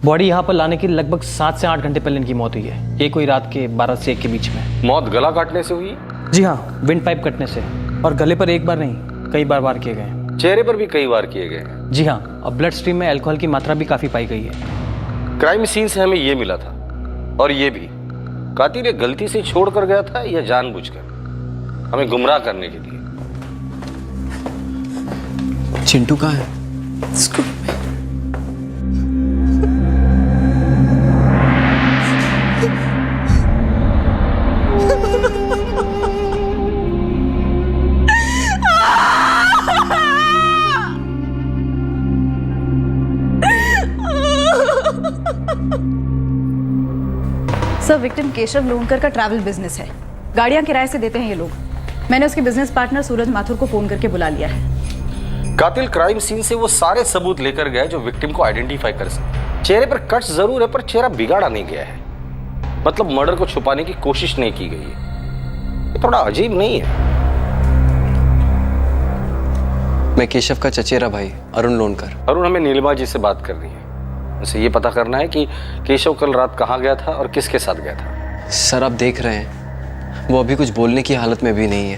Body यहाँ पर लाने के लगभग 7 से 8 घंटे पहले इनकी मौत हुई है। ये कोई रात के 12 से 1 के बीच में। मौत गला काटने से हुई? जी हाँ, विंड पाइप कटने से। और गले पर एक बार नहीं, कई बार वार किए गए हैं। चेहरे पर भी कई वार किए गए हैं? जी हाँ, और ब्लड स्ट्रीम में अल्कोहल की मात्रा भी काफी पाई गई है। क्राइम सीन से हमें ये मिला था, और ये भी कातिल ने गलती से छोड़ कर गया था या जानबूझकर हमें गुमराह करने के लिए। चिंटू कहाँ है? सर, विक्टिम केशव लोनकर का ट्रैवल बिजनेस है। गाड़ियां किराए से देते हैं ये लोग। मैंने उसके बिजनेस पार्टनर सूरज माथुर को फोन करके बुला लिया है। कातिल क्राइम सीन से वो सारे सबूत लेकर गया जो विक्टिम को आइडेंटिफाई कर सके। चेहरे पर कट्स जरूर है, पर चेहरा बिगाड़ा नहीं गया है। मतलब मर्डर को छुपाने की कोशिश नहीं की गई है। ये थोड़ा अजीब नहीं है? मैं केशव का चचेरा भाई अरुण लोनकर। अरुण, हमें नीलिमा जी से बात करनी है। उसे ये पता करना है कि केशव कल रात कहाँ गया था और किसके साथ गया था। सर, आप देख रहे हैं वो अभी कुछ बोलने की हालत में भी नहीं है।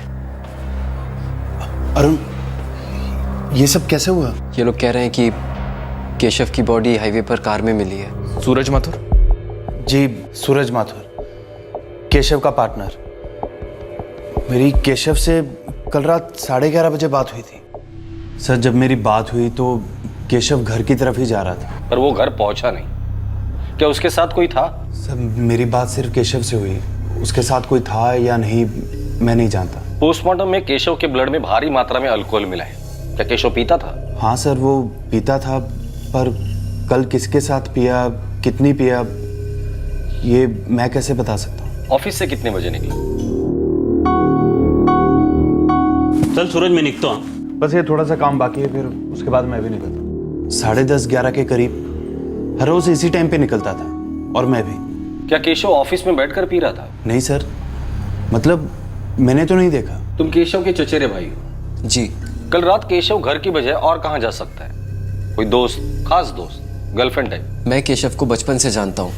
अरुण, ये सब कैसे हुआ? ये लोग कह रहे हैं कि केशव की बॉडी हाईवे पर कार में मिली है। सूरज माथुर? जी, सूरज माथुर, केशव का पार्टनर। मेरी केशव से कल रात 11:30 बजे बात हुई थी। सर, जब मेरी बात हुई तो केशव घर की तरफ ही जा रहा था। पर वो घर पहुंचा नहीं। क्या उसके साथ कोई था? सर, मेरी बात सिर्फ केशव से हुई। उसके साथ कोई था या नहीं मैं नहीं जानता। पोस्टमार्टम में केशव के ब्लड में भारी मात्रा में अल्कोहल मिला है। क्या केशव पीता था? हाँ सर, वो पीता था, पर कल किसके साथ पिया, कितनी पिया, ये मैं कैसे बता सकता हूँ। ऑफिस से कितने बजे निकला? चल सूरज, मैं निकता हूँ। बस ये थोड़ा सा काम बाकी है, फिर उसके बाद मैं भी निकलता हूँ। 10:30-11 के करीब हर रोज इसी टाइम पे निकलता था, और मैं भी। क्या केशव ऑफिस में बैठकर पी रहा था? नहीं सर, मतलब मैंने तो नहीं देखा। तुम केशव के चचेरे भाई हो? जी। कल रात केशव घर की बजाय और कहाँ जा सकता है? कोई दोस्त, खास दोस्त, गर्लफ्रेंड टाइप? मैं केशव को बचपन से जानता हूँ।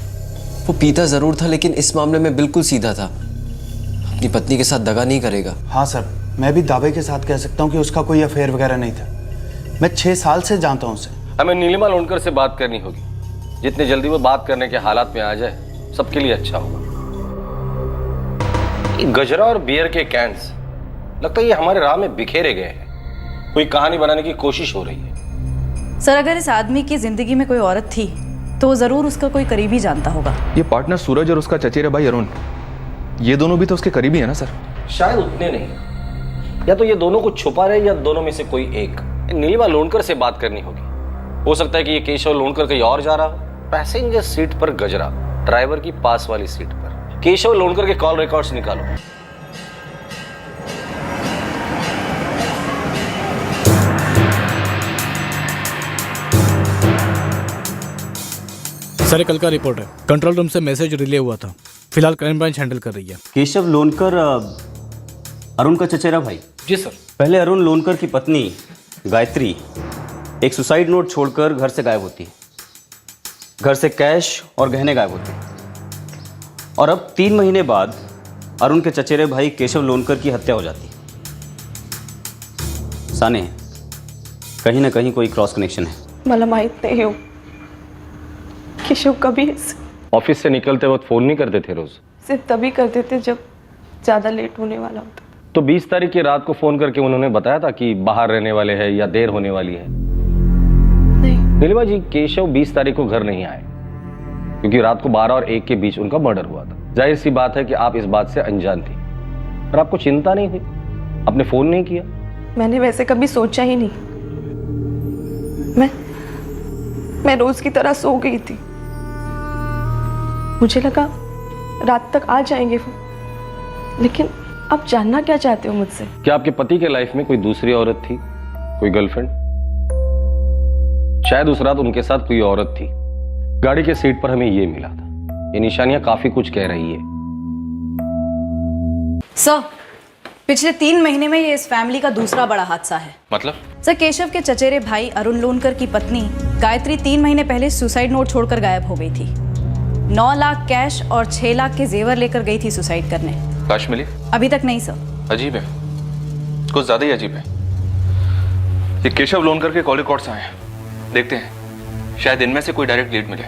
वो पीता जरूर था, लेकिन इस मामले में बिल्कुल सीधा था। अपनी पत्नी के साथ दगा नहीं करेगा। हाँ सर, मैं भी दावे के साथ कह सकता हूँ कि उसका कोई अफेयर वगैरह नहीं था। मैं 6 साल से जानता हूँ उसे। हमें नीलिमा लोनकर से बात करनी होगी। जितनी जल्दी वो बात करने के हालात में आ जाए, सबके लिए अच्छा होगा। ये गजरा और बियर के कैंस, लगता है ये हमारे राह में बिखेरे गए हैं। कोई कहानी बनाने की कोशिश हो रही है। सर, अगर इस आदमी की जिंदगी में कोई औरत थी तो वो जरूर उसका कोई करीबी जानता होगा। ये पार्टनर सूरज और उसका चचेरा भाई अरुण, ये दोनों भी तो उसके करीबी है ना सर? शायद उतने नहीं। या तो ये दोनों को छुपा रहे, या दोनों में से कोई एक। नीलिमा लोनकर से बात करनी होगी। हो सकता है कि ये केशव लोनकर कहीं और जा रहा हो। पैसेंजर सीट पर गजरा, ड्राइवर की पास वाली सीट पर। केशव लोनकर के कॉल रिकॉर्ड्स निकालो। सर, कल का रिपोर्ट है। कंट्रोल रूम से मैसेज रिले हुआ था। फिलहाल क्राइम ब्रांच हैंडल कर रही है। केशव लोनकर अरुण का चचेरा भाई? जी सर। पहले अरुण लोनकर की पत्नी गायत्री एक सुसाइड नोट छोड़कर घर से गायब होती है। घर से कैश और गहने गायब होते हैं। और अब 3 महीने बाद अरुण के चचेरे भाई केशव लोनकर की हत्या हो जाती है। साने, कहीं ना कहीं कोई क्रॉस कनेक्शन है। मला माहित नाही हो, केशव कभी ऑफिस से निकलते वक्त फोन नहीं करते थे रोज? सिर्फ तभी करते थे जब ज़्यादा लेट होने वाला होता। तो 20 तारीख की रात को फोन करके उन्होंने बताया था कि बाहर रहने वाले हैं या देर होने वाली है? नहीं। नीलिमा जी, केशव 20 तारीख को घर नहीं आए, क्योंकि रात को 12 और 1 के बीच उनका मर्डर हुआ था। जाहिर सी बात है कि आप इस बात से अनजान थी, पर आपको चिंता नहीं हुई? आपने फोन नहीं किया? मैंने वैसे कभी सोचा ही नहीं। मैं रोज की तरह सो गई थी। मुझे लगा रात तक आ जाएंगे वो, लेकिन आप जानना क्या चाहते हो मुझसे? क्या आपके पति के लाइफ में कोई दूसरी औरत थी, कोई गर्लफ्रेंड? शायद उस रात उनके साथ कोई औरत थी। गाड़ी के सीट पर हमें ये मिला था। ये निशानियां काफी कुछ कह रही है। सर, पिछले 3 महीने में ये इस फैमिली का दूसरा बड़ा हादसा है। मतलब? सर, केशव के चचेरे भाई अरुण लोनकर की पत्नी गायत्री 3 महीने पहले सुसाइड नोट छोड़कर गायब हो गई थी। 9 लाख कैश और 6 लाख के जेवर लेकर गई थी सुसाइड करने। काश मिली? अभी तक नहीं सर। अजीब है, कुछ ज्यादा ही अजीब है। ये केशव लोनकर के कॉल रिकॉर्ड्स आए हैं, देखते हैं शायद इनमें से कोई डायरेक्ट लीड मिले।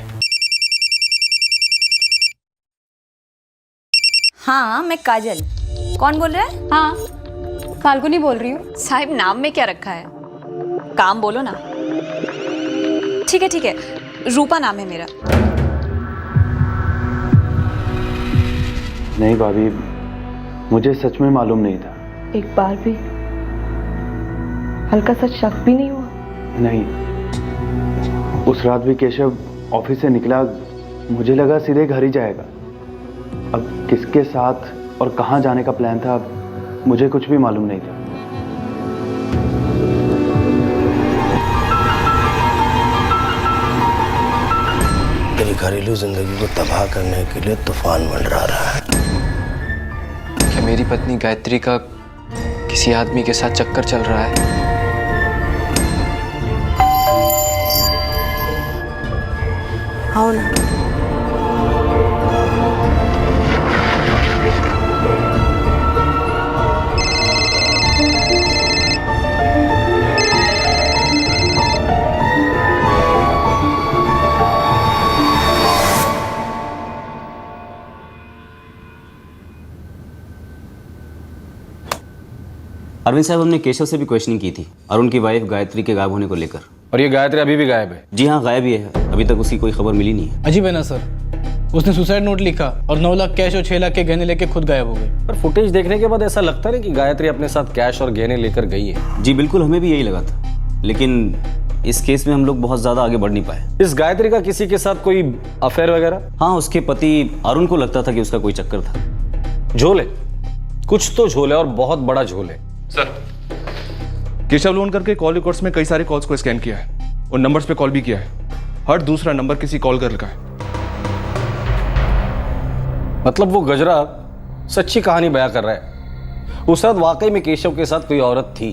हाँ, मैं काजल। कौन बोल रहा है? हाँ, फाल्गुनी बोल रही हूँ। साहिब, नाम में क्या रखा है? काम बोलो ना। ठीक है, रूपा नाम है मेरा। नहीं भाभी, मुझे सच में मालूम नहीं था। एक बार भी हल्का सा शक भी नहीं हुआ? नहीं, उस रात भी केशव ऑफिस से निकला, मुझे लगा सीधे घर ही जाएगा। अब किसके साथ और कहाँ जाने का प्लान था, मुझे कुछ भी मालूम नहीं था। तेरी घरेलू जिंदगी को तबाह करने के लिए तूफान मंडरा रहा है। क्या मेरी पत्नी गायत्री का किसी आदमी के साथ चक्कर चल रहा है? आओ ना। अरविंद साहब, हमने केशव से भी क्वेश्चनिंग की थी अरुण की वाइफ गायत्री के गायब होने को लेकर। और ये गायत्री अभी भी गायब है? जी हाँ, गायब ही है, अभी तक उसकी कोई खबर मिली नहीं है। अजीब है ना सर, उसने सुसाइड नोट लिखा और 9 लाख कैश और 6 लाख के गहने लेके खुद गायब हो गई। पर फुटेज देखने के बाद ऐसा लगता नहीं कि गायत्री अपने साथ कैश और गहने लेकर गई है। जी बिल्कुल, हमें भी यही लगा था, लेकिन इस केस में हम लोग बहुत ज्यादा आगे बढ़ नहीं पाए। इस गायत्री का किसी के साथ कोई अफेयर वगैरह? हाँ, उसके पति अरुण को लगता था कि उसका कोई चक्कर था। झोल है, कुछ तो झोल है और बहुत बड़ा झोल है। सर, केशव लोनकर के कॉल रिकॉर्ड्स में कई सारे कॉल्स को स्कैन किया है, उन नंबर्स पे कॉल भी किया है। हर दूसरा नंबर किसी कॉल गर्ल का है। मतलब वो गजरा सच्ची कहानी बयां कर रहा है। उस रात वाकई में केशव के साथ कोई औरत थी।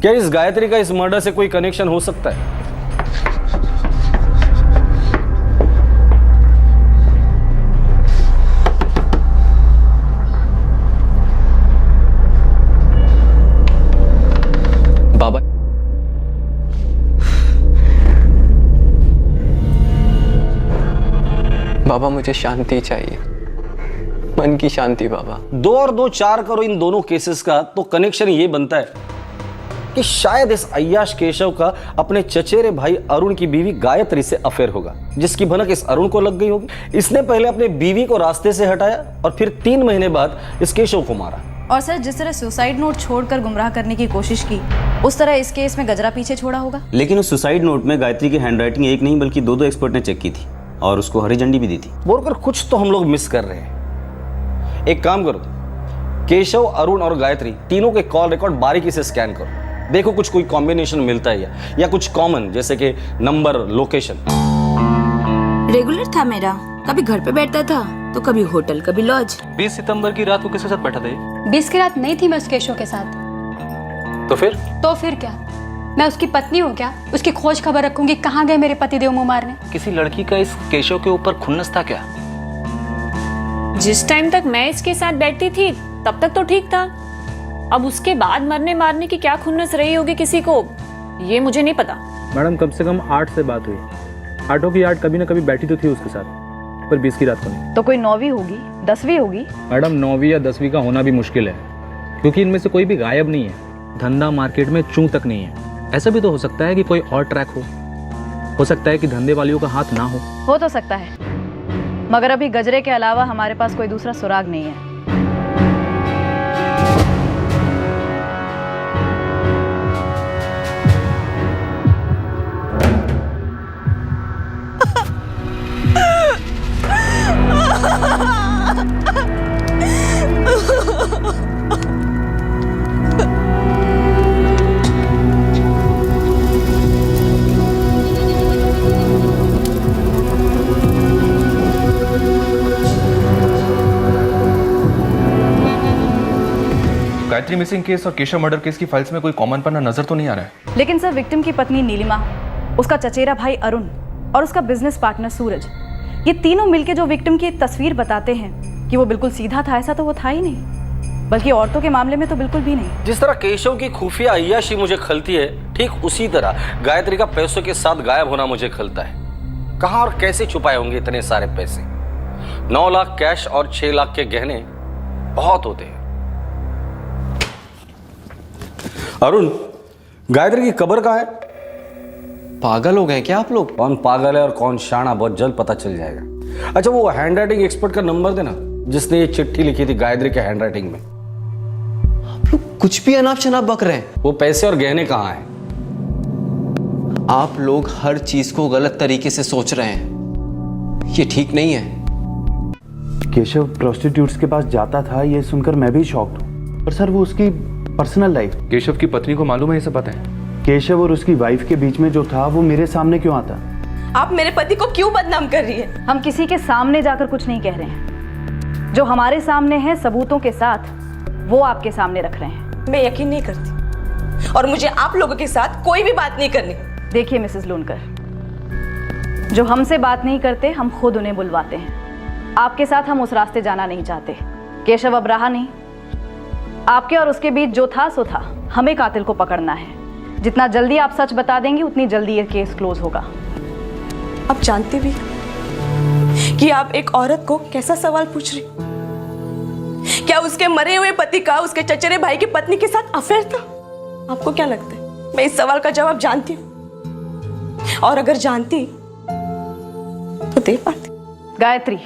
क्या इस गायत्री का इस मर्डर से कोई कनेक्शन हो सकता है? बाबा, बाबा मुझे शांति चाहिए, मन की शांति बाबा। 2 और 2 4 करो इन दोनों केसेस का तो कनेक्शन ये बनता है कि शायद इस अय्याश केशव का अपने चचेरे भाई अरुण की बीवी गायत्री से अफेयर होगा, जिसकी भनक इस अरुण को लग गई होगी। इसने पहले अपने बीवी को रास्ते से हटाया और फिर 3 महीने बाद इस केशव को मारा। और सर, जिस तरह सुसाइड नोट छोड़कर गुमराह करने की कोशिश की, उस तरह इस केस में गजरा पीछे छोड़ा होगा। लेकिन उस सुसाइड नोट में गायत्री की हैंडराइटिंग एक नहीं बल्कि 2 एक्सपर्ट ने चेक की थी और उसको हरी झंडी भी दी थी। बोलकर कुछ तो हम लोग मिस कर रहे हैं। एक काम करो, केशव, अरुण और गायत्री तीनों के कॉल रिकॉर्ड बारीकी से स्कैन करो, देखो कुछ कोई कॉम्बिनेशन मिलता है या कुछ कॉमन, जैसे कि नंबर, लोकेशन। रेगुलर था मेरा, कभी घर पे बैठता था तो कभी होटल, कभी लॉज। 20 सितंबर की रात को किसके साथ बैठा था ये? 20 की रात नहीं थी मैं उस केशव के साथ। तो फिर क्या मैं उसकी पत्नी हूँ क्या? उसकी खोज खबर रखूंगी कहाँ गए मेरे पतिदेव मुंह मारने। किसी लड़की का इस केशव के ऊपर खुन्नस था क्या? जिस टाइम तक मैं इसके साथ बैठती थी तब तक तो ठीक था। अब उसके बाद मरने मारने की क्या खुन्नस रही होगी किसी को, ये मुझे नहीं पता। मैडम, कम से कम 8 से बात हुई। 8 की 8 कभी ना कभी बैठी तो थी उसके साथ, पर 20 की रात को नहीं। तो कोई 9वीं होगी, 10वीं होगी। मैडम, 9वीं या 10वीं का होना भी मुश्किल है, क्योंकि इनमें से कोई भी गायब नहीं है। धंधा मार्केट में चूं तक नहीं है। ऐसा भी तो हो सकता है कि कोई और ट्रैक हो सकता है कि धंधे वालियों का हाथ ना हो तो सकता है, मगर अभी गजरे के अलावा हमारे पास कोई दूसरा सुराग नहीं है। मिसिंग केस और केशव मर्डर केस की फाइल्स में कोई कॉमन पन्ना नजर तो नहीं आ रहा है। लेकिन सर विक्टिम की पत्नी नीलिमा, उसका चचेरा भाई अरुण और उसका बिजनेस पार्टनर सूरज, ये तीनों मिलके जो विक्टिम की तस्वीर बताते हैं कि वो बिल्कुल सीधा था, ऐसा तो वो था ही नहीं, बल्कि औरतों के मामले में तो बिल्कुल भी नहीं। जिस तरह केशव की खुफिया अय्याशी मुझे खलती है, ठीक उसी तरह गायत्री का पैसों के साथ गायब होना मुझे खलता है। कहां और कैसे छुपाए होंगे इतने सारे पैसे? 9 लाख कैश और 6 लाख के गहने बहुत होते हैं। अरुण, गायत्री की कब्र कहाँ है? पागल हो गए क्या आप लोग? कौन पागल है और कौन शाना, बहुत जल्द पता चल जाएगा। अच्छा, वो हैंड राइटिंग एक्सपर्ट का नंबर देना, जिसने ये चिट्ठी लिखी थी गायत्री के हैंड राइटिंग में। आप लोग कुछ भी अनाप शनाप बक रहे हैं। वो पैसे और गहने कहाँ हैं? आप लोग हर चीज को गलत तरीके से सोच रहे हैं, ये ठीक नहीं है। केशव प्रोस्टिट्यूट्स के पास जाता था, ये सुनकर मैं भी शॉक्ड हूँ। पर सर वो उसकी पर्सनल लाइफ। केशव की पत्नी को मालूम है ये सब बातें? केशव और उसकी वाइफ के बीच में जो था वो मेरे सामने क्यों आता? आप मेरे पति को क्यों बदनाम कर रही है? हम किसी के सामने जाकर कुछ नहीं कह रहे हैं, जो हमारे सामने है सबूतों के साथ वो आपके सामने रख रहे हैं। मैं यकीन नहीं करती और मुझे आप लोगों के साथ कोई भी बात नहीं करनी। देखिए मिसेस लोनकर, जो हमसे बात नहीं करते हम खुद उन्हें बुलवाते हैं। आपके साथ हम उस रास्ते जाना नहीं चाहते। केशव अब रहा नहीं, आपके और उसके बीच जो था सो था। हमें कातिल को पकड़ना है। जितना जल्दी आप सच बता देंगी उतनी जल्दी ये केस क्लोज होगा। आप जानते भी कि आप एक औरत को कैसा सवाल पूछ रही? क्या उसके मरे हुए पति का उसके चचेरे भाई की पत्नी के साथ अफेयर था? आपको क्या लगता है मैं इस सवाल का जवाब जानती हूँ? और अगर जानती तो दे पाती। गायत्री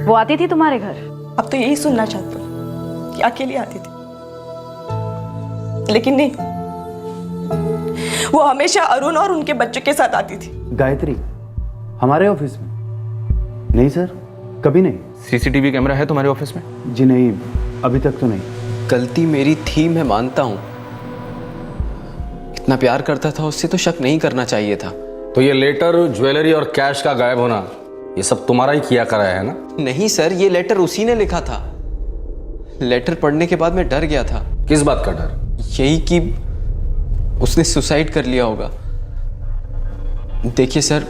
वो आती थी तुम्हारे घर? अब तो यही सुनना चाहता हूँ कि अकेली आती थी, लेकिन नहीं, वो हमेशा अरुण और उनके बच्चों के साथ आती थी। गायत्री हमारे ऑफिस में? नहीं सर, कभी नहीं। सीसीटीवी कैमरा है तुम्हारे ऑफिस में? जी नहीं, अभी तक तो नहीं। गलती मेरी थी, मैं मानता हूं। इतना प्यार करता था उससे तो शक नहीं करना चाहिए था। तो ये लेटर, ज्वेलरी और कैश का गायब होना, ये सब तुम्हारा ही किया कराया है ना? नहीं सर, ये लेटर उसी ने लिखा था। लेटर पढ़ने के बाद मैं डर गया था। किस बात का डर? यही कि उसने सुसाइड कर लिया होगा। देखिए सर,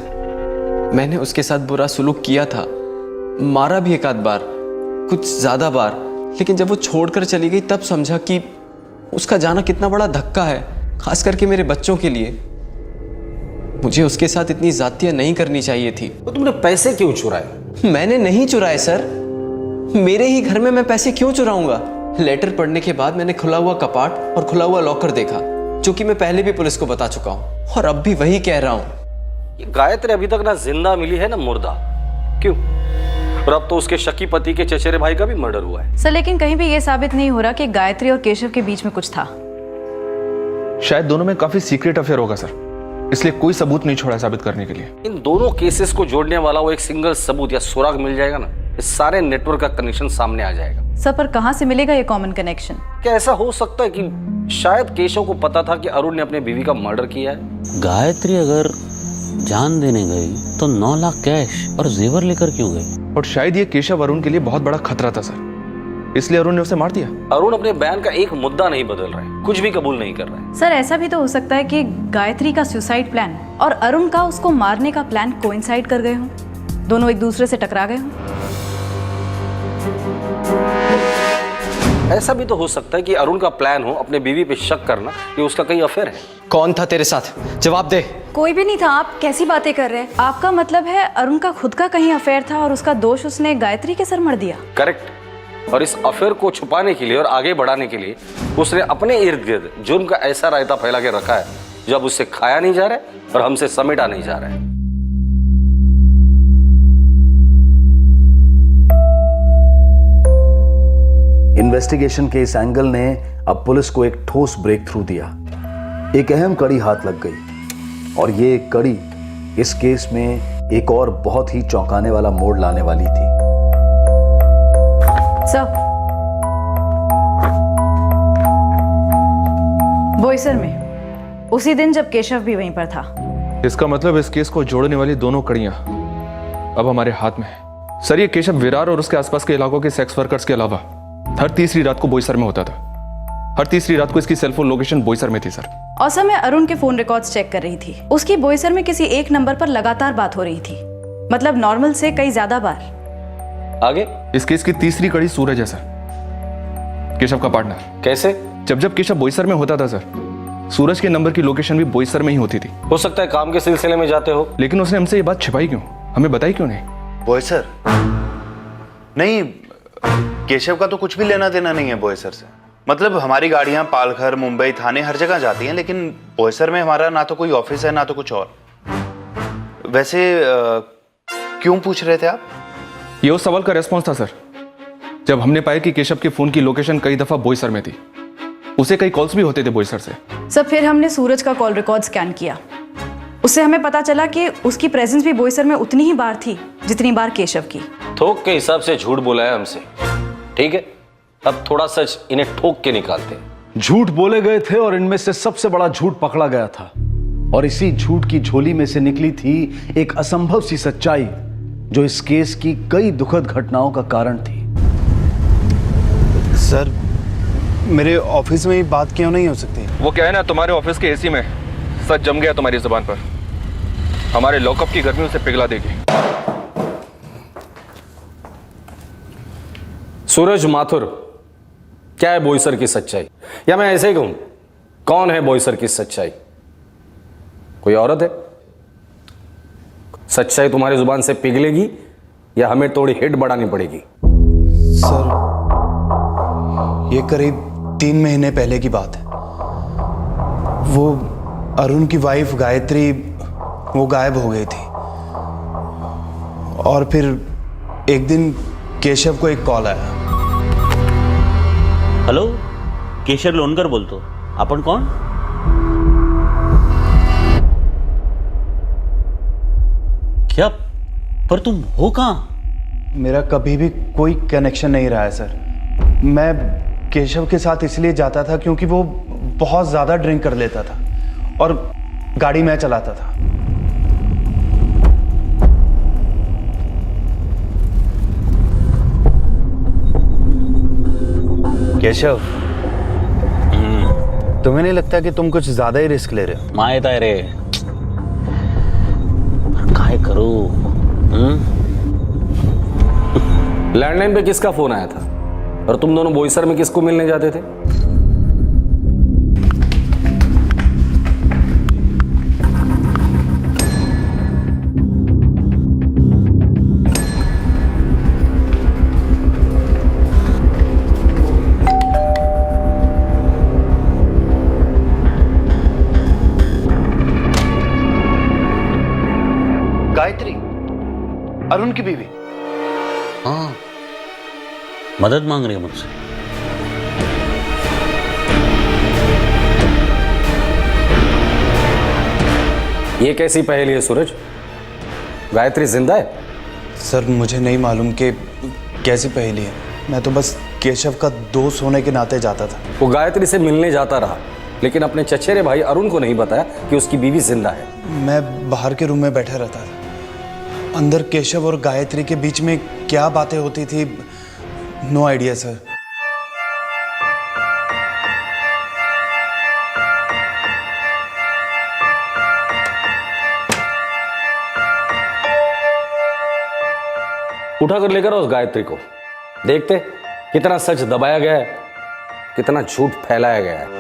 मैंने उसके साथ बुरा सुलूक किया था, मारा भी एक आध बार, कुछ ज्यादा बार, लेकिन जब वो छोड़कर चली गई तब समझा कि उसका जाना कितना बड़ा धक्का है, खास करके मेरे बच्चों के लिए। मुझे उसके साथ इतनी जातियां नहीं करनी चाहिए थी। तो तुमने पैसे क्यों चुराए? मैंने नहीं चुराए सर, मेरे ही घर में मैं पैसे क्यों चुराऊंगा? लेटर पढ़ने के बाद मैंने खुला हुआ कपाट और खुला हुआ लॉकर देखा, जो कि मैं पहले भी पुलिस को बता चुका हूं और अब भी वही कह रहा हूं। ये गायत्री अभी तक ना जिंदा मिली है ना मुर्दा। क्यों? और अब तो उसके शकी पति के चचेरे भाई का भी मर्डर हुआ है। सर लेकिन कहीं भी ये साबित नहीं हो रहा कि गायत्री और केशव के बीच में कुछ था। शायद दोनों में काफी सीक्रेट अफेयर होगा सर, इसलिए कोई सबूत नहीं छोड़ा साबित करने के लिए। इन दोनों केसेस को जोड़ने वाला वो एक सिंगल सबूत या सुराग मिल जाएगा ना, इस सारे नेटवर्क का कनेक्शन सामने आ जाएगा। सर पर कहां से मिलेगा ये कॉमन कनेक्शन? क्या ऐसा हो सकता है कि शायद केशव को पता था कि अरुण ने अपने बीवी का मर्डर किया है? गायत्री अगर जान देने गई तो 9 लाख कैश और जेवर लेकर क्यों गई? और शायद ये केशव अरुण के लिए बहुत बड़ा खतरा था सर, इसलिए अरुण ने उसे मार दिया। अरुण अपने बयान का एक मुद्दा नहीं बदल रहा है, कुछ भी कबूल नहीं कर रहा है। सर ऐसा भी तो हो सकता है कि गायत्री का सुसाइड प्लान और अरुण का उसको मारने का प्लान कोइंसाइड कर गए हों, दोनों एक दूसरे से टकरा गए हों। ऐसा भी तो हो सकता है कि अरुण का प्लान हो अपने बीवी पे शक करना कि उसका कहीं अफेयर है। कौन था तेरे साथ? जवाब दे। कोई भी नहीं था। आप कैसी बातें कर रहे हैं? आपका मतलब है अरुण का खुद का कहीं अफेयर था और उसका दोष उसने गायत्री के सर मढ़ दिया? करेक्ट। और इस अफेयर को छुपाने के लिए और आगे बढ़ाने के लिए उसने अपने इर्द गिर्द जुर्म का ऐसा रायता फैला के रखा है जो अब उससे खाया नहीं जा रहा है और हमसे समेटा नहीं जा रहा है। इन्वेस्टिगेशन के इस एंगल ने अब पुलिस को एक ठोस ब्रेक थ्रू दिया। एक अहम कड़ी हाथ लग गई और ये कड़ी इस केस में एक और बहुत ही चौंकाने वाला मोड़ लाने वाली थी। सर बोईसर में उसी दिन जब केशव भी वहीं पर था। इसका मतलब इस केस को जोड़ने वाली दोनों कड़ियां अब हमारे हाथ में है। सर ये केशव विरार और उसके आसपास के इलाकों के सेक्स वर्कर्स के अलावा हर तीसरी रात को बोईसर में होता था। हर तीसरी रात को इसकी सेलफोन लोकेशन बोईसर में थी सर। और सर मैं अरुण के फोन रिकॉर्ड्स चेक कर रही थी, उसकी बोईसर में किसी एक नंबर पर लगातार बात हो रही थी, मतलब नॉर्मल से कई ज्यादा बार। आगे? इस केस की तीसरी कड़ी सूरज है सर, केशव का पार्टनर। कैसे? जब केशव बोईसर में होता था सर, सूरज के नंबर की लोकेशन भी बोईसर में ही होती थी। हो सकता है काम के सिलसिले में जाते हो। लेकिन उसने हमसे ये बात छिपाई क्यों, हमें बताई क्यों नहीं? बोईसर नहीं, केशव का तो कुछ भी लेना देना नहीं है बोईसर से। मतलब हमारी गाड़ियां पालघर, मुंबई, थाने हर जगह जाती हैं, लेकिन बोईसर में हमारा ना तो कोई ऑफिस है ना तो कुछ और। वैसे क्यों पूछ रहे थे आप? ये उस सवाल का रिस्पॉन्स था सर, जब हमने पाया कि केशव के फोन की लोकेशन कई दफा बोईसर में थी, उसे कई कॉल्स भी होते थे बोईसर से। सर फिर हमने सूरज का कॉल रिकॉर्ड स्कैन किया, उससे हमें पता चला कि उसकी प्रेजेंस भी बोईसर में उतनी ही बार थी जितनी बार केशव की। थोक के हिसाब से झूठ बोला है हमसे, ठीक है? अब थोड़ा सच इन्हें ठोक के निकालते हैं। झूठ बोले गए थे और इनमें से सबसे बड़ा झूठ पकड़ा गया था, और इसी झूठ की झोली में से निकली थी एक असंभव सी सच्चाई जो इस केस की कई दुखद घटनाओं का कारण थी। सर मेरे ऑफिस में ही बात क्यों नहीं हो सकती? वो क्या है ना, तुम्हारे ऑफिस के एसी में सच जम गया तुम्हारी जुबान पर, हमारे लॉकअप की गर्मी उसे पिघला देगी। सूरज माथुर, क्या है बोईसर की सच्चाई? या मैं ऐसे ही कहूं, कौन है बोईसर की सच्चाई? कोई औरत है? सच्चाई तुम्हारी जुबान से पिघलेगी या हमें थोड़ी हिट बढ़ानी पड़ेगी? सर ये करीब 3 महीने पहले की बात है। वो अरुण की वाइफ गायत्री वो गायब हो गई थी, और फिर एक दिन केशव को एक कॉल आया। हॅलो, केशव लोणकर बोलतो. आपण कोण? क्या? पर तुम हो कहाँ? मेरा कभी भी कोई कनेक्शन नहीं रहा है सर। मैं केशव के साथ इसलिए जाता था क्योंकि वो बहुत ज़्यादा ड्रिंक कर लेता था और गाड़ी मैं चलाता था। केशव, तुम्हें नहीं लगता कि तुम कुछ ज्यादा ही रिस्क ले रहे हो? माहित आहे रे, काय करू? लैंडलाइन पे किसका फोन आया था और तुम दोनों बोईसर में किसको मिलने जाते थे? गायत्री, अरुण की बीवी। हाँ, मदद मांग रही है मुझसे। ये कैसी पहेली है सूरज? गायत्री जिंदा है? सर मुझे नहीं मालूम कि कैसी पहेली है, मैं तो बस केशव का दोस्त होने के नाते जाता था। वो गायत्री से मिलने जाता रहा, लेकिन अपने चचेरे भाई अरुण को नहीं बताया कि उसकी बीवी जिंदा है। मैं बाहर के रूम में बैठा रहता था, अंदर केशव और गायत्री के बीच में क्या बातें होती थी, नो आइडिया सर। उठा कर लेकर उस गायत्री को, देखते कितना सच दबाया गया है, कितना झूठ फैलाया गया है।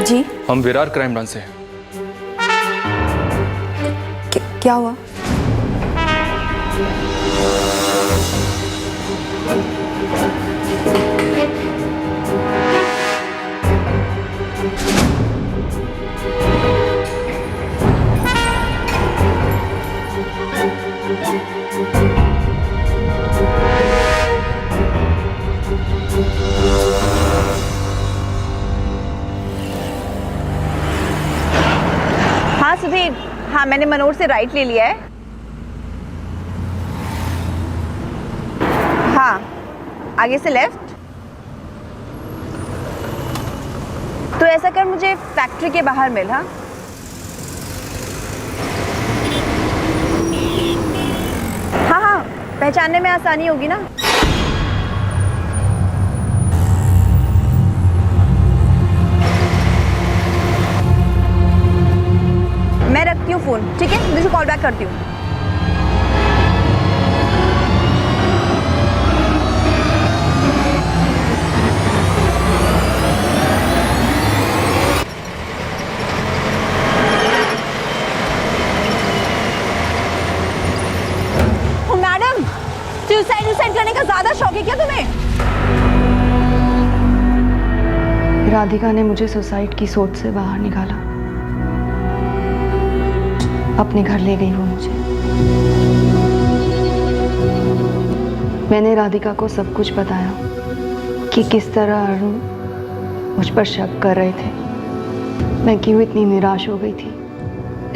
जी, हम विरार क्राइम ब्रांच से हैं। क्या हुआ? हाँ सुधीर, हाँ मैंने मनोर से राइट ले लिया है। हाँ, आगे से लेफ्ट। तो ऐसा कर, मुझे फैक्ट्री के बाहर मिल। हाँ हाँ हाँ, पहचानने में आसानी होगी ना। मैं रखती हूँ फोन, ठीक है? मुझे कॉल बैक करती हूँ। मैडम, सुसाइड करने का ज्यादा शौक है क्या तुम्हें? राधिका ने मुझे सुसाइड की सोच से बाहर निकाला, अपने घर ले गई वो मुझे। मैंने राधिका को सब कुछ बताया कि किस तरह अरुण मुझ पर शक कर रहे थे, मैं क्यों इतनी निराश हो गई थी।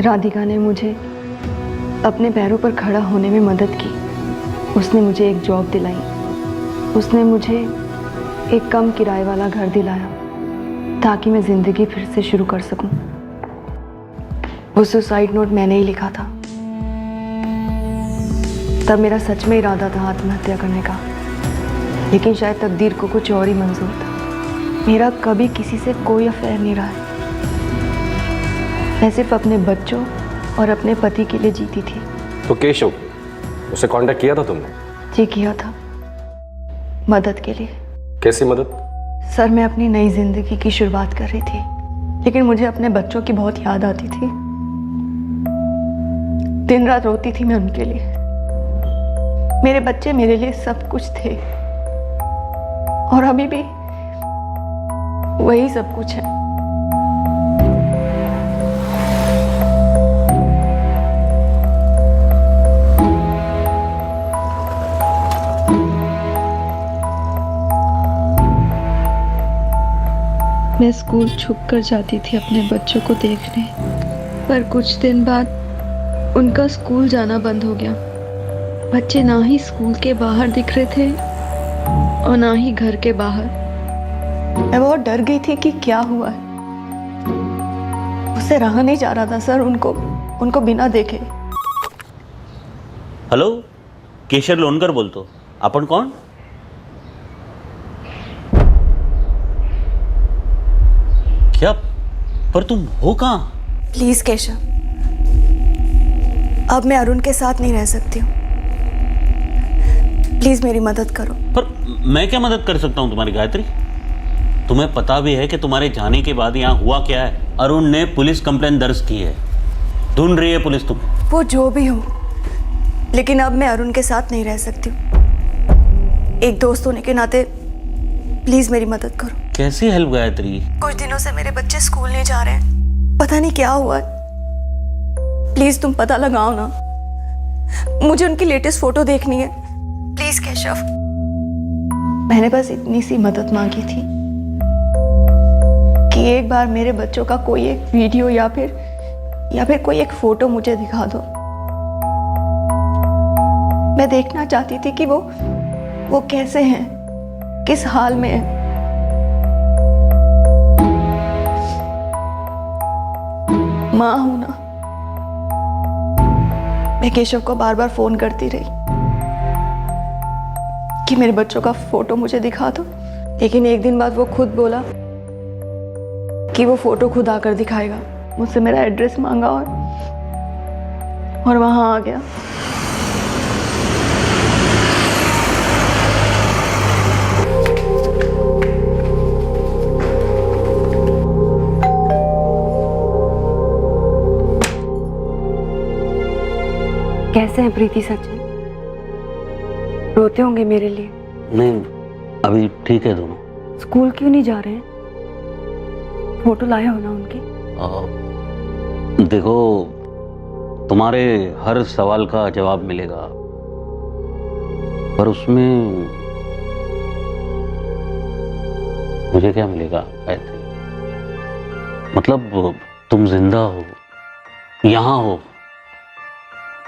राधिका ने मुझे अपने पैरों पर खड़ा होने में मदद की। उसने मुझे एक जॉब दिलाई, उसने मुझे एक कम किराए वाला घर दिलाया ताकि मैं ज़िंदगी फिर से शुरू कर सकूं। वो सुसाइड नोट मैंने ही लिखा था। तब मेरा सच में इरादा था आत्महत्या करने का, लेकिन शायद तकदीर को कुछ और ही मंजूर था। मेरा कभी किसी से कोई अफेयर नहीं रहा है। मैं सिर्फ अपने बच्चों और अपने पति के लिए जीती थी। तो केशव, उसे कांटेक्ट किया था तुमने? जी किया था, मदद के लिए। कैसी मदद? सर, मैं अपनी नई जिंदगी की शुरुआत कर रही थी, लेकिन मुझे अपने बच्चों की बहुत याद आती थी। दिन रात रोती थी मैं उनके लिए। मेरे बच्चे मेरे लिए सब कुछ थे और अभी भी वही सब कुछ है। मैं स्कूल छुप कर जाती थी अपने बच्चों को देखने, पर कुछ दिन बाद उनका स्कूल जाना बंद हो गया। बच्चे ना ही स्कूल के बाहर दिख रहे थे और ना ही घर के बाहर। मैं बहुत डर गई थी कि क्या हुआ है। मुझसे रहा नहीं जा रहा था सर उनको बिना देखे। हॅलो, केशर लोणकर बोलतो. आपण कोण? क्या? पर तुम हो कहाँ? प्लीज केशव, अब मैं अरुण के साथ नहीं रह सकती हूँ। प्लीज मेरी मदद करो। पर मैं क्या मदद कर सकता हूँ तुम्हारी गायत्री? तुम्हें पता भी है कि तुम्हारे जाने के बाद यहाँ हुआ क्या है? अरुण ने पुलिस कंप्लेंट दर्ज की है, ढूंढ रही है पुलिस तुम्हें। वो जो भी हो, लेकिन अब मैं अरुण के साथ नहीं रह सकती हूँ। एक दोस्त होने के नाते प्लीज मेरी मदद करो। कैसी हेल्प गायत्री? कुछ दिनों से मेरे बच्चे स्कूल नहीं जा रहे हैं, पता नहीं क्या हुआ है। प्लीज तुम पता लगाओ ना, मुझे उनकी लेटेस्ट फोटो देखनी है। प्लीज केशव। मैंने बस इतनी सी मदद मांगी थी कि एक बार मेरे बच्चों का कोई एक वीडियो या फिर कोई एक फोटो मुझे दिखा दो। मैं देखना चाहती थी कि वो कैसे हैं, किस हाल में हैं। माँ हूं ना। मैं केशव को बार बार फोन करती रही कि मेरे बच्चों का फोटो मुझे दिखा दो, लेकिन एक दिन बाद वो खुद बोला कि वो फोटो खुद आकर दिखाएगा। मुझसे मेरा एड्रेस मांगा और वहां आ गया। कैसे हैं प्रीति सचिन? रोते होंगे मेरे लिए। नहीं, अभी ठीक है दोनों। स्कूल क्यों नहीं जा रहे हैं? फोटो लाए हो ना उनकी? देखो, तुम्हारे हर सवाल का जवाब मिलेगा, पर उसमें मुझे क्या मिलेगा गायत्री? मतलब तुम जिंदा हो, यहाँ हो।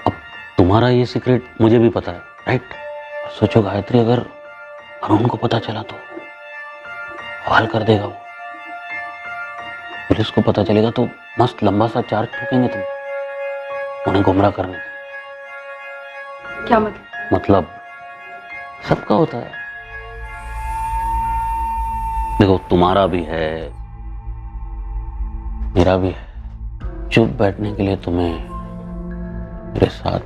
अब तुम्हारा ये सीक्रेट मुझे भी पता है, राइट? सोचो गायत्री, अगर अरुण को पता चला तो बवाल कर देगा वो। पुलिस को पता चलेगा तो मस्त लंबा सा चार्ज ठोकेंगे तुम, उन्हें गुमराह करने का। क्या मतलब? मतलब सबका होता है। देखो तुम्हारा भी है, मेरा भी है। चुप बैठने के लिए तुम्हें मेरे साथ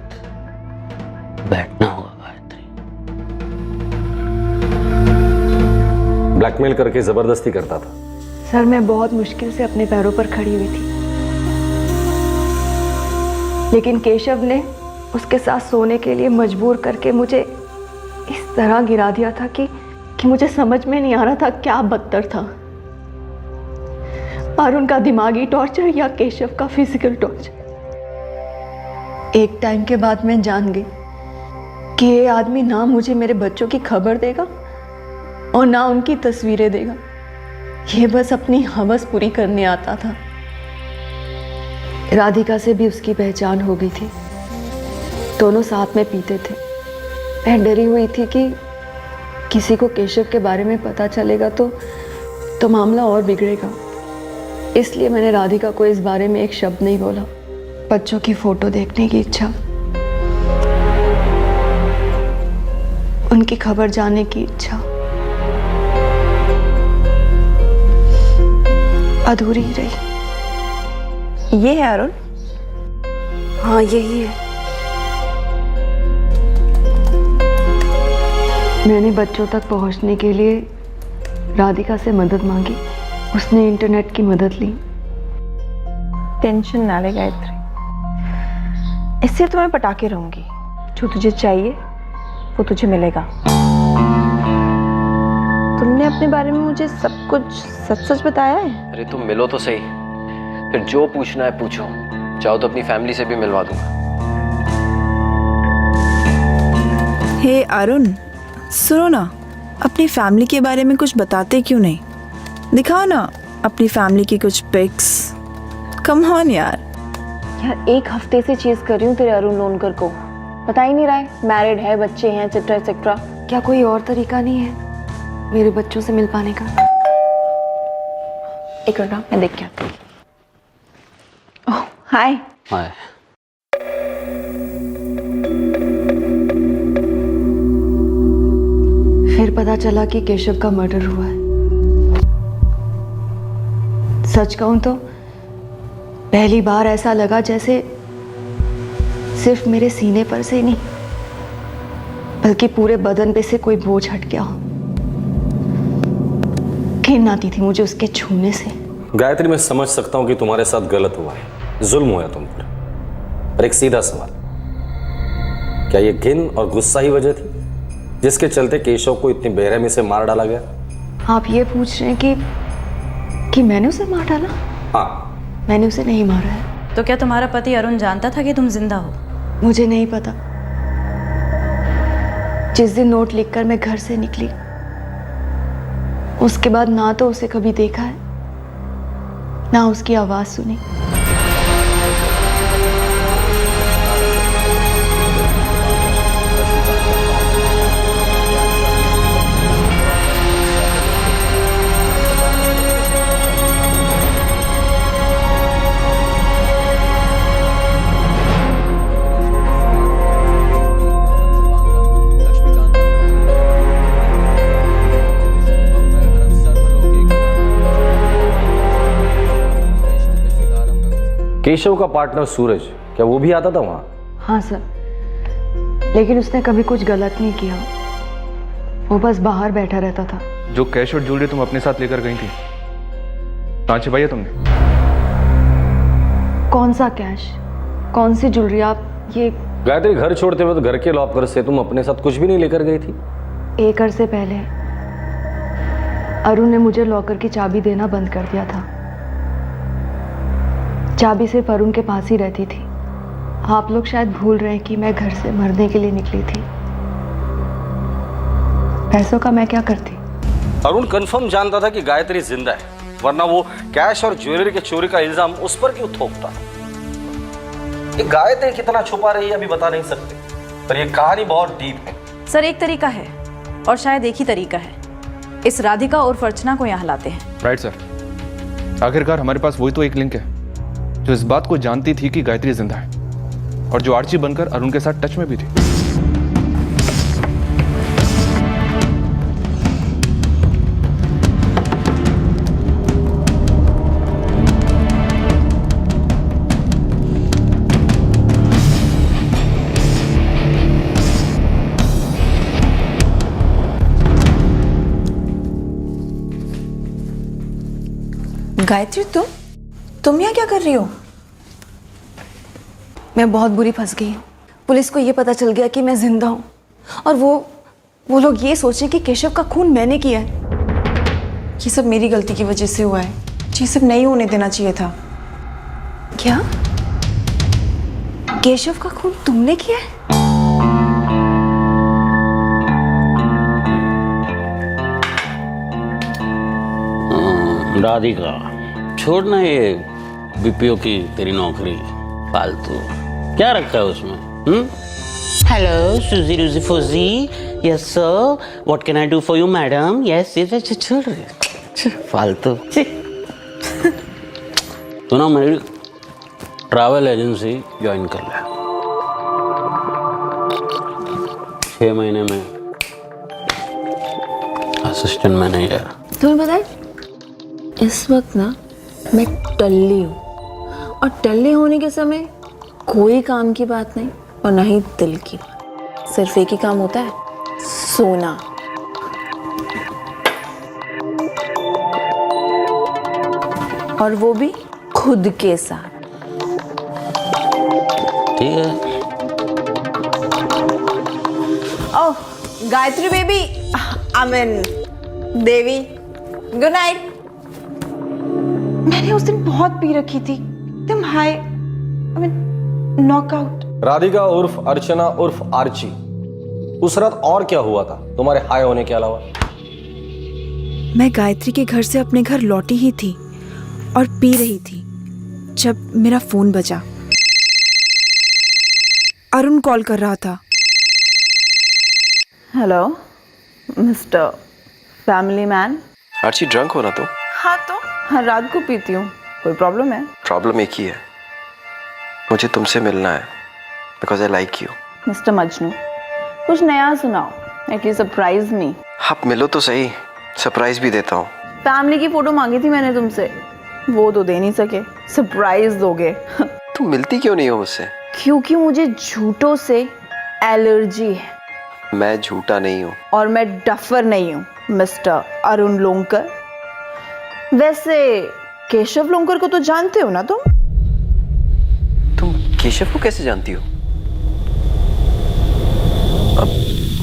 बैठना होगा गायत्री। ब्लैकमेल करके जबरदस्ती करता था। सर मैं बहुत मुश्किल से अपने पैरों पर खड़ी हुई थी, लेकिन केशव ने उसके साथ सोने के लिए मजबूर करके मुझे इस तरह गिरा दिया था कि मुझे समझ में नहीं आ रहा था क्या बदतर था, और उनका दिमागी टॉर्चर या केशव का फिजिकल टॉर्चर। एक टाइम के बाद मैं जान गई कि ये आदमी ना मुझे मेरे बच्चों की खबर देगा और ना उनकी तस्वीरें देगा। ये बस अपनी हवस पूरी करने आता था। राधिका से भी उसकी पहचान हो गई थी, दोनों साथ में पीते थे। मैं डरी हुई थी कि किसी को केशव के बारे में पता चलेगा तो मामला और बिगड़ेगा, इसलिए मैंने राधिका को इस बारे में एक शब्द नहीं बोला। बच्चों की फोटो देखने की इच्छा, उनकी खबर जानने की इच्छा अधूरी ही रही। ये है अरुण? हाँ यही है। मैंने बच्चों तक पहुंचने के लिए राधिका से मदद मांगी, उसने इंटरनेट की मदद ली। टेंशन ना ले गायत्री, इससे तो मैं पटाके रहूंगी। जो तुझे चाहिए वो तुझे मिलेगा। तुमने अपने बारे में मुझे सब कुछ सच सच बताया है? अरे तुम मिलो तो सही, फिर जो पूछना है पूछो। चाहो तो अपनी फैमिली से भी मिलवा दूंगा। हे अरुण, सुनो ना, अपनी फैमिली के बारे में कुछ बताते क्यों नहीं? दिखाओ ना अपनी फैमिली की कुछ पिक्स। कम ऑन यार। यार एक हफ्ते से चेज कर रही हूँ तेरे अरुण लोनकर को, बता ही नहीं रहा है। मैरिड है, बच्चे हैं, एक्सेट्रा एक्सेट्रा। क्या कोई और तरीका नहीं है मेरे बच्चों से मिल पाने का? एक मिनट मैं देख के आती हूँ। ओह हाय। हाय। फिर पता चला कि केशव का मर्डर हुआ है। सच कहूं तो पहली बार ऐसा लगा जैसे सिर्फ मेरे सीने पर से नहीं बल्कि पूरे बदन पे से कोई बोझ हट गया हो। घिन आती थी मुझे उसके छूने से। गायत्री, मैं समझ सकता हूं कि तुम्हारे साथ गलत हुआ है, जुल्म हुआ तुम पर एक सीधा सवाल, क्या ये घिन और गुस्सा ही वजह थी जिसके चलते केशव को इतनी बेरहमी से मार डाला गया? आप ये पूछ रहे हैं कि मैंने उसे मार डाला? हाँ। मैंने उसे नहीं मारा है। तो क्या तुम्हारा पति अरुण जानता था कि तुम जिंदा हो? मुझे नहीं पता। जिस दिन नोट लिखकर मैं घर से निकली उसके बाद ना तो उसे कभी देखा है ना उसकी आवाज सुनी। केशव का पार्टनर सूरज, क्या वो भी आता था वहां? हाँ सर, लेकिन उसने कभी कुछ गलत नहीं किया, वो बस बाहर बैठा रहता था। जो कैश और ज्वेलरी तुम अपने साथ लेकर गई थी, कहाँ छिपाई है तुमने? कौन सा कैश, कौन सी ज्वेलरी? आप ये गायत्री, घर छोड़ते हुए तो घर के लॉकर से तुम अपने साथ कुछ भी नहीं लेकर गई थी? एक अरसे पहले अरुण ने मुझे लॉकर की चाबी देना बंद कर दिया था। चाबी सिर्फ अरुण के पास ही रहती थी। आप लोग शायद भूल रहे हैं कि मैं घर से मरने के लिए निकली थी। पैसों का मैं क्या करती? अरुण कंफर्म जानता था कि गायत्री जिंदा है, वरना वो कैश और ज्वेलरी के चोरी का इल्जाम उस पर क्यों थोपता? ये गायत्री कितना छुपा रही है अभी बता नहीं सकते, पर ये कहानी बहुत डीप है। सर एक तरीका है, और शायद एक ही तरीका है। इस राधिका और अर्चना को यहाँ लाते हैं। Right sir. आखिरकार हमारे पास वही तो एक लिंक है जो इस बात को जानती थी कि गायत्री जिंदा है और जो आर्ची बनकर अरुण के साथ टच में भी थी। गायत्री, तुम यहाँ क्या कर रही हो? मैं बहुत बुरी फंस गई हूँ। पुलिस को ये पता चल गया कि मैं जिंदा हूँ और वो लोग ये सोचें कि केशव का खून मैंने किया है। ये सब मेरी गलती की वजह से हुआ है। ये सब नहीं होने देना चाहिए था। क्या? केशव का खून तुमने किया है? राधिका, छोड़ना ये बीपीओ की तेरी नौकरी फालतू। क्या रखा है उसमें? हेलो सुजी Rushdie फुजी, yes sir, what can I do for you madam? Yes yes, छोड़ फालतू। तो ना मेरी ट्रैवल एजेंसी ज्वाइन कर ले, 6 महीने में असिस्टेंट मैनेजर। तुम्हें पता है इस वक्त ना मैं टल्ली हूँ और टल्ली होने के समय कोई काम की बात नहीं और ना ही दिल की बात। सिर्फ एक ही काम होता है, सोना। और वो भी खुद के साथ। ठीक है। Oh Gayatri baby, I mean Devi, good night. मैंने उस दिन बहुत पी रखी थी, तुम hi, I mean knockout. Radhika उर्फ अर्चना उर्फ आर्ची, उस रात और क्या हुआ था तुम्हारे हाई होने के अलावा? मैं गायत्री के घर से अपने घर लौटी ही थी और पी रही थी जब मेरा फोन बजा। अरुण कॉल कर रहा था। Hello mister family man. Archie, drunk हो ना तुम? हाँ तो हर रात को पीती हूँ, कोई प्रॉब्लम है? प्रॉब्लम एक ही है, मुझे तुमसे मिलना है because I like you. Mister Majnu, कुछ नया सुनाओ, एटलीस्ट सरप्राइज मी। आप मिलो तो सही, सरप्राइज भी देता हूँ। फैमिली की फोटो मांगी थी मैंने तुमसे, वो तो दे नहीं सके, सरप्राइज दोगे? तुम मिलती क्यों नहीं हो मुझसे? क्योंकि मुझे झूठों से एलर्जी है। मैं झूठा नहीं हूँ और मैं डफर नहीं हूँ मिस्टर अरुण लोंकर। वैसे केशव लोंकर को तो जानते हो ना तुम? तुम केशव को कैसे जानती हो? अब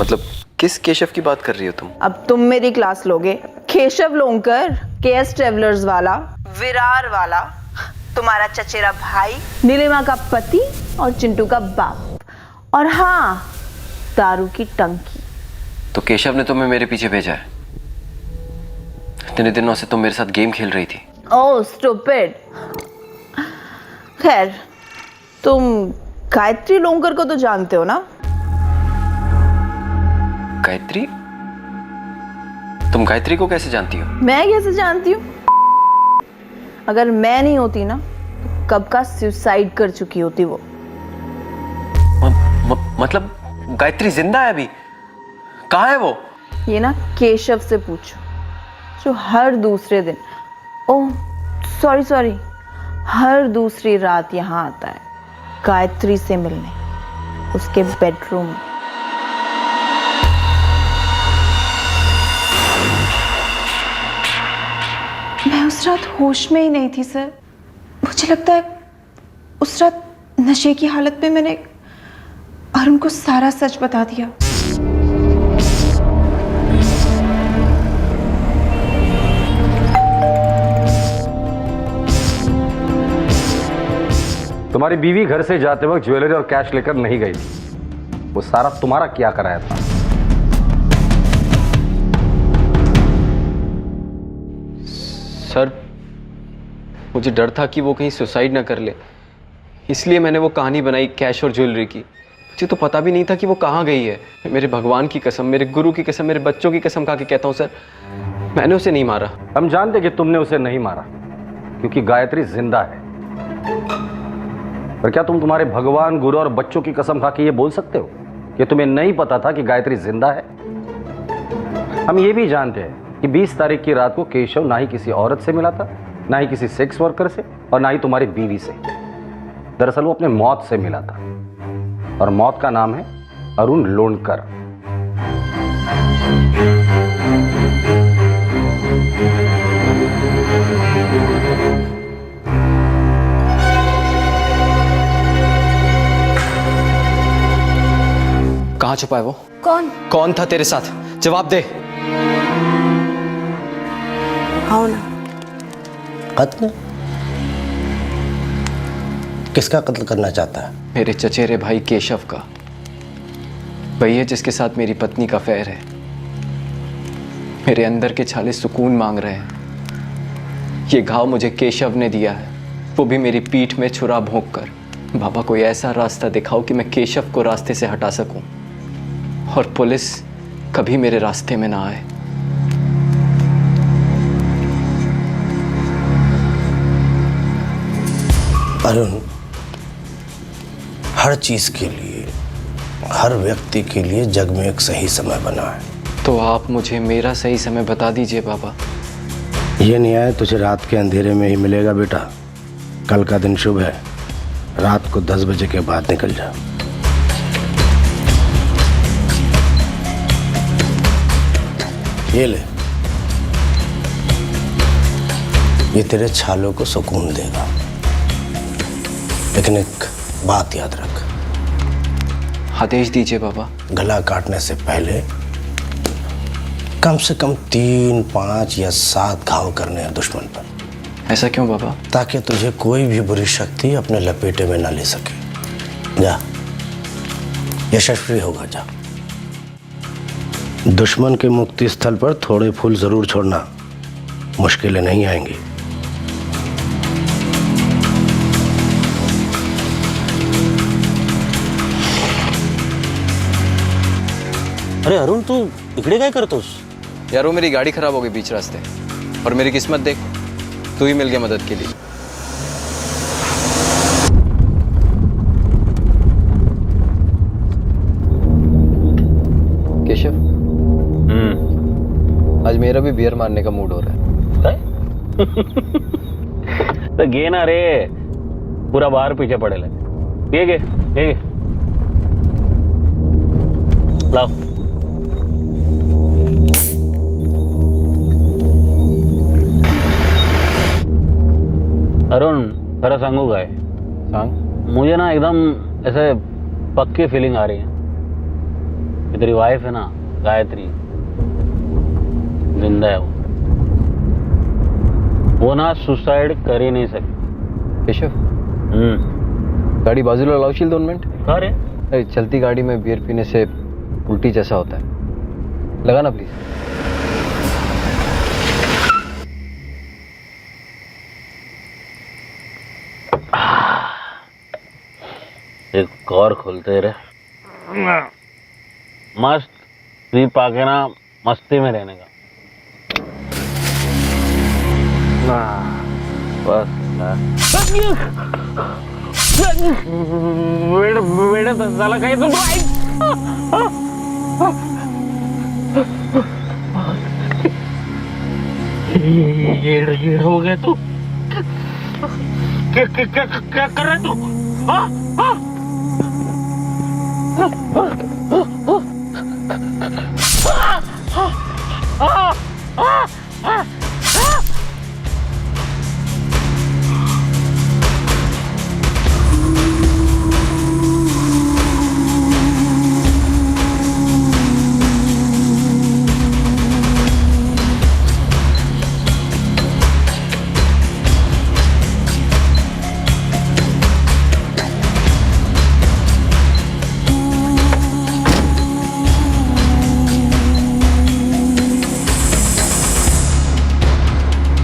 मतलब किस केशव की बात कर रही हो तुम? अब तुम मेरी क्लास लोगे। केशव लोंकर, केएस ट्रेवलर्स वाला, विरार वाला, तुम्हारा चचेरा भाई, नीलिमा का पति और चिंटू का बाप, और हाँ दारू की टंकी। तो केशव ने तुम्हें मेरे पीछे भेजा है? इतने दिनों से तुम मेरे साथ गेम खेल रही थी। ओह स्टूपिड। खैर, तुम गायत्री लोंकर को तो जानते हो ना? गायत्री? तुम गायत्री को कैसे जानती हो? मैं कैसे जानती हूँ? अगर मैं नहीं होती ना तो कब का सुसाइड कर चुकी होती वो। मतलब गायत्री जिंदा है अभी? कहाँ है वो? ये ना केशव से पूछो, जो हर दूसरे दिन, ओह सॉरी, हर दूसरी रात यहाँ आता है गायत्री से मिलने, उसके बेडरूम में। मैं उस रात होश में ही नहीं थी सर। मुझे लगता है उस रात नशे की हालत में मैंने अरुण को सारा सच बता दिया। तुम्हारी बीवी घर से जाते वक्त ज्वेलरी और कैश लेकर नहीं गई थी, वो सारा तुम्हारा क्या कराया था? सर, मुझे डर था कि वो कहीं सुसाइड ना कर ले, इसलिए मैंने वो कहानी बनाई कैश और ज्वेलरी की। मुझे तो पता भी नहीं था कि वो कहाँ गई है। मेरे भगवान की कसम, मेरे गुरु की कसम, मेरे बच्चों की कसम खा के कहता हूँ सर, मैंने उसे नहीं मारा। हम जानते कि तुमने उसे नहीं मारा, क्योंकि गायत्री जिंदा है। पर क्या तुम तुम्हारे भगवान, गुरु और बच्चों की कसम खा के ये बोल सकते हो कि तुम्हें नहीं पता था कि गायत्री जिंदा है? हम ये भी जानते हैं कि 20 तारीख की रात को केशव ना ही किसी औरत से मिला था, ना ही किसी सेक्स वर्कर से, और ना ही तुम्हारी बीवी से। दरअसल वो अपने मौत से मिला था, और मौत का नाम है अरुण लोणकर। कहाँ छुपा है वो? कौन था तेरे साथ? जवाब दे। आओ ना। कत्ल? किसका कत्ल करना चाहता है? मेरे चचेरे भाई केशव का। वही है जिसके साथ मेरी पत्नी का अफेयर है। मेरे अंदर के छाले सुकून मांग रहे हैं। ये घाव मुझे केशव ने दिया है, वो भी मेरी पीठ में छुरा भोंक कर। बाबा, कोई ऐसा रास्ता दिखाओ कि मैं केशव को रास्ते से हटा सकूं और पुलिस कभी मेरे रास्ते में ना आए। अरुण, हर चीज के लिए, हर व्यक्ति के लिए जग में एक सही समय बना है। तो आप मुझे मेरा सही समय बता दीजिए बाबा। ये न्याय तुझे रात के अंधेरे में ही मिलेगा बेटा। कल का दिन शुभ है, रात को 10 बजे के बाद निकल जा। ये ले, ये तेरे छालों को सुकून देगा। लेकिन एक बात याद रख। आदेश दीजिए बाबा। गला काटने से पहले कम से कम 3, 5 या 7 घाव करने हैं दुश्मन पर। ऐसा क्यों बाबा? ताकि तुझे कोई भी बुरी शक्ति अपने लपेटे में ना ले सके। जा, यशस्वी होगा, जा। दुश्मन के मुक्ति स्थल पर थोड़े फूल जरूर छोड़ना, मुश्किलें नहीं आएंगी। अरे अरुण, तू इकडे काय करतोस? यार वो मेरी गाड़ी खराब हो गई बीच रास्ते, और मेरी किस्मत देख, तू ही मिल गया मदद के लिए। केशव, आज मेरा भी बियर मारने का मूड हो रहा है। तो गे ना रे, पूरा बाहर पीछे पड़े लगे। ये गे लाओ। अरुण, खरं सांगू काय? सांग। मुझे ना एकदम ऐसे पक्की फीलिंग आ रही है कि तेरी वाइफ है ना, गायत्री, जिंदा है। वो ना सुसाइड कर ही नहीं सकती। केशव, गाड़ी बाजूला लावशील 2 मिनट? का रे? अरे चलती गाड़ी में बियर पीने से उल्टी जैसा होता है, लगा ना प्लीज। एक और खोलते रहे, मस्त स्लीप आके ना मस्ती में रहने का। बस झाला काही तू येड हो गया तू। क्या कर रहा तू?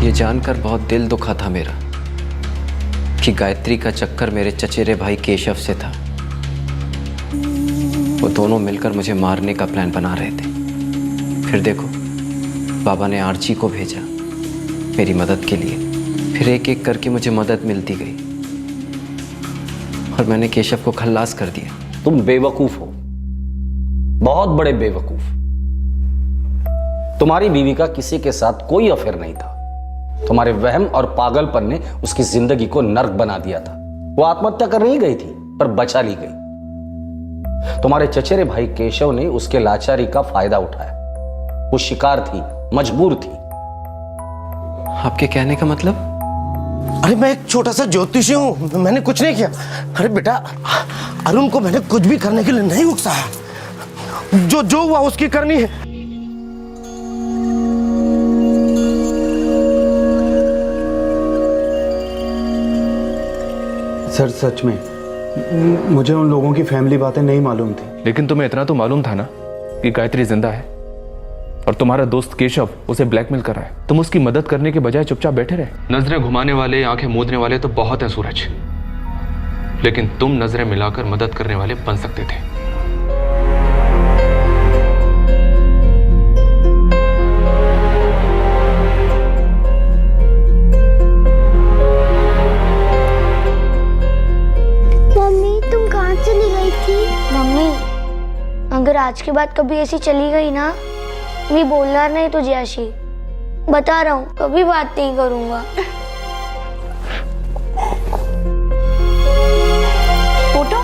ये जानकर बहुत दिल दुखा था मेरा कि गायत्री का चक्कर मेरे चचेरे भाई केशव से था। वो दोनों मिलकर मुझे मारने का प्लान बना रहे थे। फिर देखो, बाबा ने आर्ची को भेजा मेरी मदद के लिए। फिर एक एक करके मुझे मदद मिलती गई और मैंने केशव को खल्लास कर दिया। तुम बेवकूफ हो, बहुत बड़े बेवकूफ। तुम्हारी बीवी का किसी के साथ कोई अफेयर नहीं था। तुम्हारे वहम और पागलपन ने उसकी जिंदगी को नर्क बना दिया था। वो आत्महत्या करने ही गई थी पर बचा ली गई। तुम्हारे चचेरे भाई केशव ने उसके लाचारी का फायदा उठाया। वो शिकार थी, मजबूर थी। आपके कहने का मतलब? अरे मैं एक छोटा सा ज्योतिषी हूं, मैंने कुछ नहीं किया। अरे बेटा, अरुण को मैंने कुछ भी करने के लिए नहीं उकसाया। जो हुआ उसकी करनी है। सर सच में मुझे उन लोगों की फैमिली बातें नहीं मालूम थी। लेकिन तुम्हें इतना तो मालूम था ना कि गायत्री जिंदा है और तुम्हारा दोस्त केशव उसे ब्लैकमेल कर रहा है। तुम उसकी मदद करने के बजाय चुपचाप बैठे रहे। नजरें घुमाने वाले, आंखें मूंदने वाले तो बहुत हैं सूरज, लेकिन तुम नजरें मिलाकर मदद करने वाले बन सकते थे। मम्मी तुम कहाँ चली गई थी? मम्मी अगर आज के बाद कभी ऐसी चली गई ना, मैं बोलना नहीं तुझे आशी, बता रहा हूँ, कभी बात नहीं करूंगा। Photo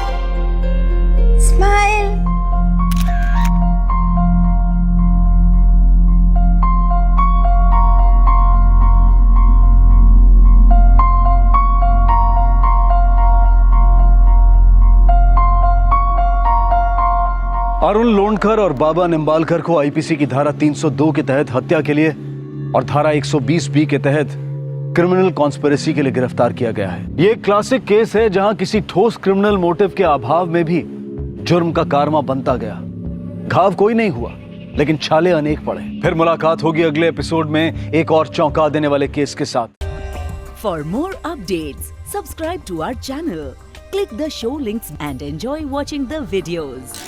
smile. अरुण लोणकर और बाबा निम्बालकर को आईपीसी की धारा 302 के तहत हत्या के लिए और धारा 120 के तहत क्रिमिनल कॉन्स्पिरेसी के लिए गिरफ्तार किया गया है। ये एक क्लासिक केस है जहां किसी ठोस क्रिमिनल मोटिव के अभाव में भी जुर्म का कारमा बनता गया। घाव कोई नहीं हुआ लेकिन छाले अनेक पड़े। फिर मुलाकात होगी अगले एपिसोड में एक और चौंका देने वाले केस के साथ। For more updates subscribe to our channel, click the show links and enjoy watching the videos.